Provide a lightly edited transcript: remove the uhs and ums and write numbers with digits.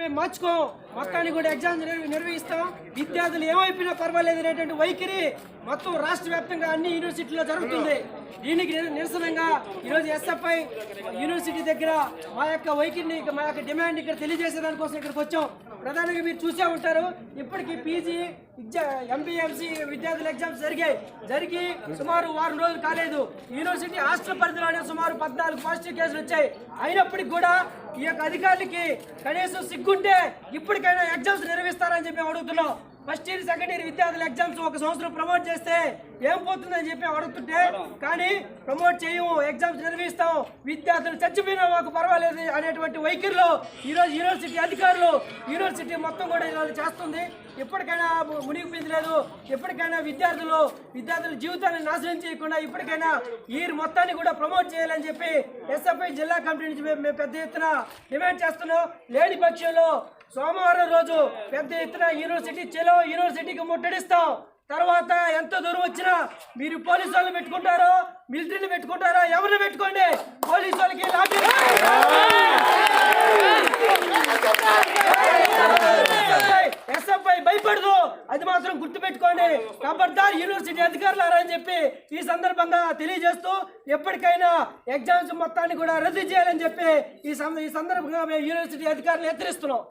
మేము మార్చుకో మొత్తాన్ని కూడా ఎగ్జామ్స్ నిర్వహిస్తాం. విద్యార్థులు ఏమైపోయినా పర్వాలేదు అనేటువంటి వైఖరి మొత్తం రాష్ట్ర వ్యాప్తంగా అన్ని యూనివర్సిటీల్లో జరుగుతుంది. దీనికి నిరసనగా ఈరోజు ఎస్ఎఫ్ఐ యూనివర్సిటీ దగ్గర మా యొక్క వైఖరిని మా యొక్క డిమాండ్ ఇక్కడ తెలియజేసేదానికోసం ఇక్కడికి వచ్చాం. ప్రధానంగా మీరు చూసే ఉంటారు, ఇప్పటికీ పీజీ ఎంబీఎంసీ విద్యార్థుల ఎగ్జామ్స్ జరిగి సుమారు వారం రోజులు కాలేదు. యూనివర్సిటీ హాస్టల్ పరిధిలోనే సుమారు 14 పాజిటివ్ కేసులు వచ్చాయి. అయినప్పటికీ కూడా ఈ యొక్క అధికారులకి కనీసం సిగ్గుంటే ఇప్పటికైనా ఎగ్జామ్స్ నిర్వహిస్తారని చెప్పి అడుగుతున్నాం. ఫస్ట్ ఇయర్ సెకండ్ ఇయర్ విద్యార్థుల ఎగ్జామ్స్ ఒక సంవత్సరం ప్రమోట్ చేస్తే ఏం పోతుందని చెప్పి అడుగుతుంటే, కానీ ప్రమోట్ చేయము, ఎగ్జామ్స్ నిర్వహిస్తాం, విద్యార్థులు చచ్చిపోయినా మాకు పర్వాలేదు అనేటువంటి వైఖరిలో ఈరోజు యూనివర్సిటీ అధికారులు యూనివర్సిటీ మొత్తం కూడా ఈరోజు చేస్తుంది. ఇప్పటికైనా మునిగిపోయింది లేదు. ఇప్పటికైనా విద్యార్థుల జీవితాన్ని నాశనం చేయకుండా ఇప్పటికైనా ఈ మొత్తాన్ని కూడా ప్రమోట్ చేయాలని చెప్పి ఎస్ఎఫ్ఐ జిల్లా కమిటీ నుంచి మేము పెద్ద ఎత్తున డిమాండ్ చేస్తున్నాం. లేని పక్షంలో సోమవారం రోజు పెద్ద ఎత్తున యూనివర్సిటీకి ముట్టడిస్తాం. తర్వాత ఎంత దూరం వచ్చినా మీరు పోలీసు వాళ్ళు పెట్టుకుంటారో మిలిటరీని పెట్టుకుంటారో ఎవరిని పెట్టుకోండి, పోలీసు వాళ్ళకి లాఠీ ఎస్ఎఫ్ఐ భయపడదు, అది మాత్రం గుర్తుపెట్టుకోండి. ఖబర్దార్ యూనివర్సిటీ అధికారులారా అని చెప్పి ఈ సందర్భంగా తెలియజేస్తూ ఎప్పటికైనా ఎగ్జామ్స్ మొత్తాన్ని కూడా రద్దు చేయాలని చెప్పి ఈ సందర్భంగా మేము యూనివర్సిటీ అధికారులు హెచ్చరిస్తున్నాం.